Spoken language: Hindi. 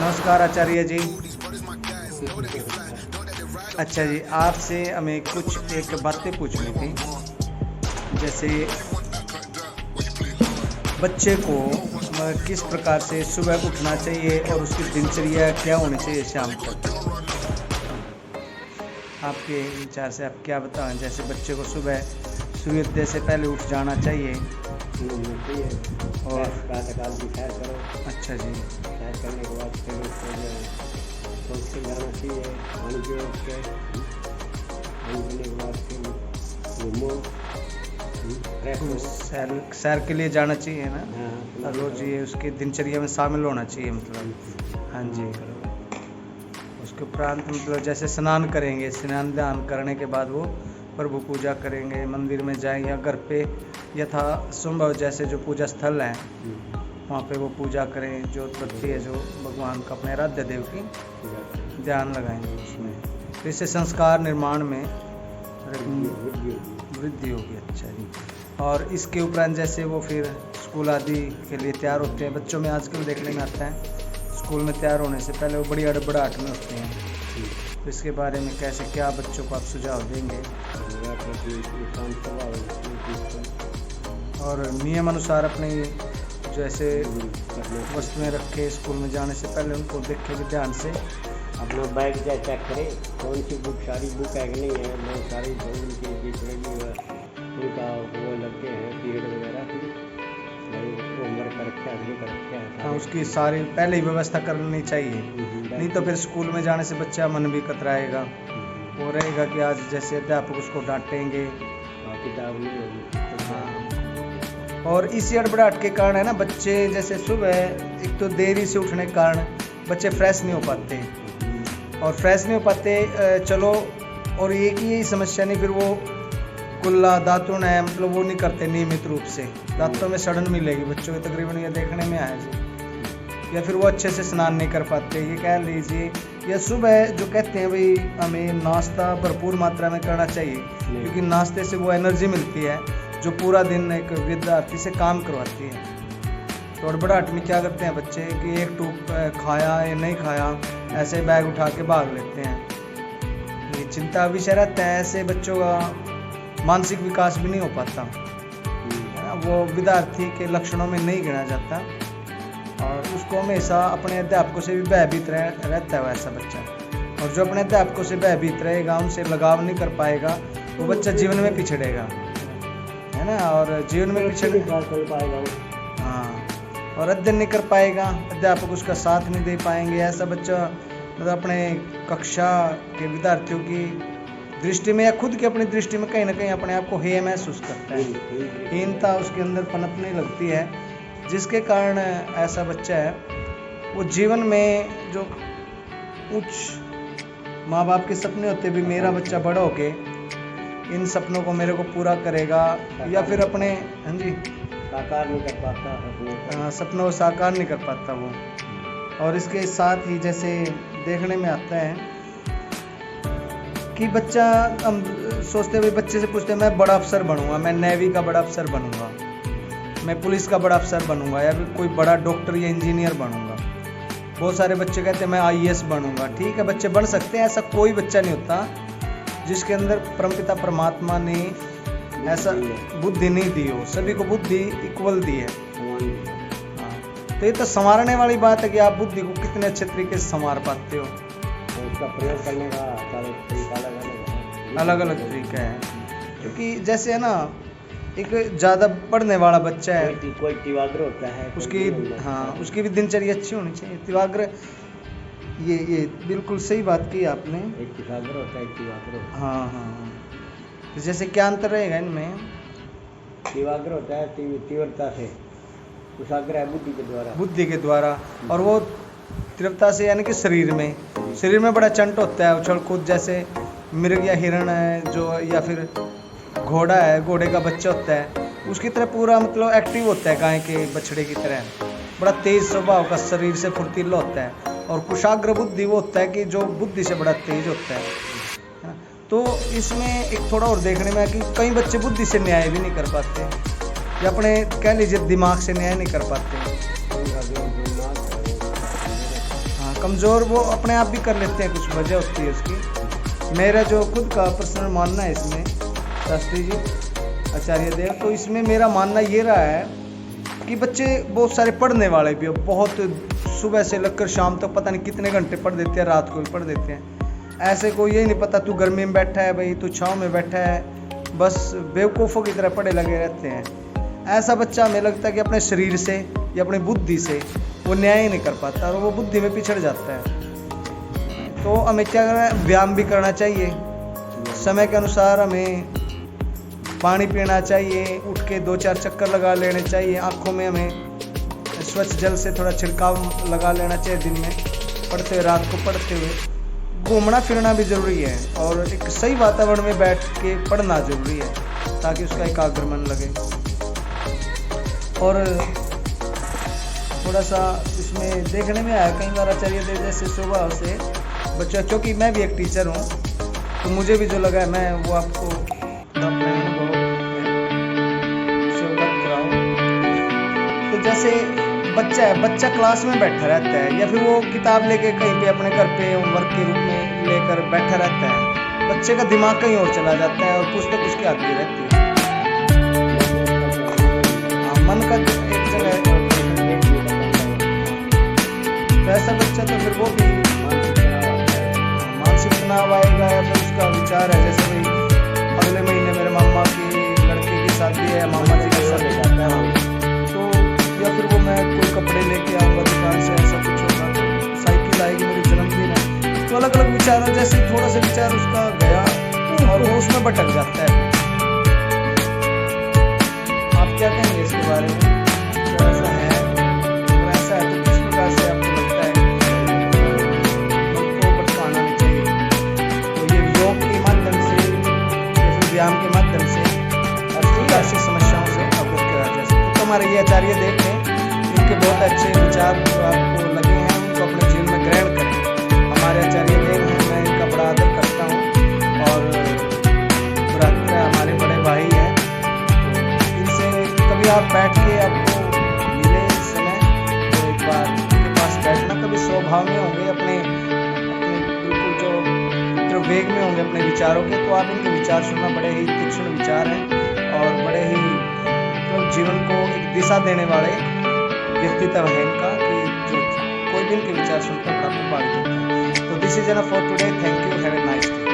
नमस्कार आचार्य जी। अच्छा जी, आपसे हमें कुछ एक बातें पूछनी थी। जैसे बच्चे को किस प्रकार से सुबह उठना चाहिए और उसकी दिनचर्या क्या होनी चाहिए शाम तक, आपके विचार से आप क्या बताएं। जैसे बच्चे को सुबह सूर्योदय से पहले उठ जाना चाहिए और प्रातःकाल की सैर करो। अच्छा जी, सैर करने के बाद फिर उसको जो है सोच के जाना चाहिए। पानी पियो, उठ के पानी पीने के बाद फिर घूमो, फ्रेश तो हो। सैर के लिए जाना चाहिए ना, हाँ, रोज ये उसकी दिनचर्या में शामिल होना चाहिए मतलब। हाँ जी, उसके उपरांत मतलब जैसे स्नान करेंगे, स्नान ध्यान करने के बाद वो प्रभु पूजा करेंगे, मंदिर में जाएं या घर पे यथा संभव जैसे जो पूजा स्थल है वहाँ पे वो पूजा करें, जो उत्पत्ति है जो भगवान का अपने आराध्य देव की ध्यान लगाएंगे उसमें, तो इससे संस्कार निर्माण में वृद्धि होगी। अच्छा जी, और इसके उपरांत जैसे वो फिर स्कूल आदि के लिए तैयार होते हैं। बच्चों में आजकल देखने में आता है स्कूल में तैयार होने से पहले वो बड़ी अड़बड़ाहट में होते हैं, तो इसके बारे में कैसे क्या बच्चों को आप सुझाव देंगे और नियम अनुसार अपने जैसे वस्तुएं रखे, स्कूल में जाने से पहले उनको देखे भी ध्यान से, अपना बैग जाए चेक करें कौन सी बुक, सारी बुक है कि नहीं है। बहुत सारी उनके बीच में भी उनका वो लगते हैं पीरियड वगैरह की, होमवर्क का रखा है, का रखा है। हाँ, उसकी सारी पहले ही व्यवस्था करनी चाहिए, नहीं तो फिर स्कूल में जाने से बच्चा मन भी कतराएगा, वो रहेगा कि आज जैसे अध्यापक उसको डांटेंगे, किताब नहीं होगी। और इसी अड़बड़ाहट के कारण है ना बच्चे जैसे सुबह एक तो देरी से उठने के कारण बच्चे फ्रेश नहीं हो पाते, और फ्रेश नहीं हो पाते चलो, और एक ही समस्या नहीं, फिर वो कुल्ला दातुन है मतलब वो नहीं करते नियमित रूप से, दांतों में सड़न मिलेगी बच्चों के, तकरीबन ये देखने में आया जी। या फिर वो अच्छे से स्नान नहीं कर पाते, ये कह लीजिए। या सुबह जो कहते हैं भाई हमें नाश्ता भरपूर मात्रा में करना चाहिए, क्योंकि नाश्ते से वो एनर्जी मिलती है जो पूरा दिन एक विद्यार्थी से काम करवाती है। तो अड़बड़ाहट में क्या करते हैं बच्चे कि एक टूक खाया या नहीं खाया ऐसे बैग उठा के भाग लेते हैं, ये चिंता विषय रहता है। ऐसे बच्चों का मानसिक विकास भी नहीं हो पाता, वो विद्यार्थी के लक्षणों में नहीं गिना जाता, और उसको हमेशा अपने अध्यापकों से भी भयभीत रहता है वैसा बच्चा, और जो अपने अध्यापकों से भयभीत रहेगा, उनसे लगाव नहीं कर पाएगा, वो बच्चा जीवन में पिछड़ेगा, है ना, और जीवन में पिछड़ पाएगा। हाँ, और अध्ययन नहीं कर पाएगा, अध्यापक उसका साथ नहीं दे पाएंगे। ऐसा बच्चा मतलब अपने कक्षा के विद्यार्थियों की दृष्टि में या खुद की अपनी दृष्टि में कहीं ना कहीं अपने आप को हेय महसूस करता है, हीनता उसके अंदर पनपने लगती है, जिसके कारण ऐसा बच्चा है वो जीवन में जो उच्च माँ बाप के सपने होते भी मेरा बच्चा बड़ा होके इन सपनों को मेरे को पूरा करेगा, या फिर अपने हाँ जी साकार नहीं कर पाता, सपनों को साकार नहीं कर पाता वो। और इसके साथ ही जैसे देखने में आता है कि बच्चा हम सोचते हुए बच्चे से पूछते हैं मैं बड़ा अफसर बनूंगा, मैं नेवी का बड़ा अफसर बनूंगा, मैं पुलिस का बड़ा अफसर बनूंगा, या फिर कोई बड़ा डॉक्टर या इंजीनियर बनूंगा। बहुत सारे बच्चे कहते हैं मैं IAS बनूंगा। ठीक है, बच्चे बन सकते हैं, ऐसा कोई बच्चा नहीं होता जिसके अंदर परमपिता परमात्मा ने ऐसा बुद्धि नहीं दी हो, सभी को बुद्धि इक्वल दी है। हाँ, तो ये तो संवारने वाली बात है कि आप बुद्धि को कितने अच्छे तरीके से संवार पाते हो, उसका प्रयोग करने का अलग अलग तरीका है। क्योंकि जैसे है ना एक ज़्यादा पढ़ने वाला बच्चा है, कोई तिवाग्र होता है उसकी हाँ उसकी भी दिनचर्या अच्छी होनी चाहिए। तिवाग्र ये बिल्कुल सही बात की आपने, एक तिवाग्र होता है, एक तिवाग्र। हाँ, तो जैसे क्या अंतर रहेगा इनमें? तिवाग्र होता है तीव्रता से, कुशाग्र है बुद्धि के द्वारा, और वो तीव्रता से यानी कि शरीर में बड़ा चंट होता है, उछल कूद, जैसे मृग या हिरण है जो, या फिर घोड़ा है, घोड़े का बच्चा होता है उसकी तरह पूरा मतलब एक्टिव होता है, गाय के बछड़े की तरह, बड़ा तेज स्वभाव का, शरीर से फुर्तीला होता है। और कुशाग्र बुद्धि वो होता है कि जो बुद्धि से बड़ा तेज होता है। तो इसमें एक थोड़ा और देखने में है कि कई बच्चे बुद्धि से न्याय भी नहीं कर पाते, या अपने कह लीजिए दिमाग से न्याय नहीं कर पाते। कमज़ोर वो अपने आप भी कर लेते हैं, कुछ वजह होती है उसकी। मेरा जो खुद का पर्सनल मानना है इसमें शास्त्री जी, आचार्य देव, तो इसमें मेरा मानना ये रहा है कि बच्चे बहुत सारे पढ़ने वाले भी हो, बहुत सुबह से लेकर शाम तक पता नहीं कितने घंटे पढ़ देते हैं, रात को भी पढ़ देते हैं। ऐसे को ये नहीं पता तू गर्मी में बैठा है भाई, तू छाँव में बैठा है, बस बेवकूफ़ों की तरह पढ़े लगे रहते हैं। ऐसा बच्चा हमें लगता है कि अपने शरीर से या अपनी बुद्धि से वो न्याय ही नहीं कर पाता और वो बुद्धि में पिछड़ जाता है। तो हमें क्या करना है, व्यायाम भी करना चाहिए, समय के अनुसार हमें पानी पीना चाहिए, उठ के 2-4 चक्कर लगा लेने चाहिए, आँखों में हमें स्वच्छ जल से थोड़ा छिड़काव लगा लेना चाहिए दिन में पढ़ते हुए, रात को पढ़ते हुए। घूमना फिरना भी ज़रूरी है और एक सही वातावरण में बैठ के पढ़ना ज़रूरी है ताकि उसका एकाग्र मन लगे। और थोड़ा सा इसमें देखने में आया कई बार आचार्य देव जैसे स्वभाव से बच्चा, क्योंकि मैं भी एक टीचर हूँ तो मुझे भी जो लगा है मैं वो आपको अपने अनुभव से अवगत कराऊँ। तो जैसे बच्चा है, बच्चा क्लास में बैठा रहता है या फिर वो किताब लेके कहीं पे अपने घर पे होमवर्क के रूप में लेकर बैठा रहता है, बच्चे का दिमाग कहीं और चला जाता है और पुस्तक उसके हाथ में रहती है। मन का एक जगह, तो ऐसा बच्चा तो फिर वो भी मानसिक तनाव आएगा या फिर उसका विचार है जैसे भाई अगले महीने मेरे मामा की लड़के की शादी है, मामा जी के साथ ले जाता है, तो या फिर वो मैं कोई कपड़े लेके आऊँगा दुकान से, ऐसा कुछ होगा, तो साइकिल आएगी, मेरी जन्मदिन है, तो अलग अलग विचार, जैसे थोड़ा सा विचार उसका गया और वो उसमें भटक जाता है। आप क्या कहेंगे इसके बारे में? क्या ऐसा है? तो ऐसा है तो किस प्रकार से आपको लगता है उनको भटकाना नहीं चाहिए? तो ये योग के माध्यम से या फिर व्यायाम के माध्यम से ऐसी समस्याओं से अवगत करा जा सकता है। तो हमारे ये आचार्य देव हैं, इनके बहुत अच्छे विचार जो आपको लगे हैं उनको अपने जीवन में ग्रहण करें। हमारे आचार्य देव हैं, मैं इनका बड़ा आदर करता हूँ और हमारे बड़े भाई हैं, तो इनसे कभी आप बैठ के आपको मिले इस समय तो एक बार उनके पास बैठना, कभी स्वभाव में होंगे अपने अपने बिल्कुल जो वेग में होंगे अपने विचारों के, तो आप इनके विचार सुनना, बड़े ही तीक्ष्ण विचार हैं और बड़े ही तो जीवन को एक दिशा देने वाले व्यक्तित्व है इनका कि जो कोई भी इनके विचार सुनकर बड़ा प्रभावित होता है। तो this is enough for today, thank you, have a nice day.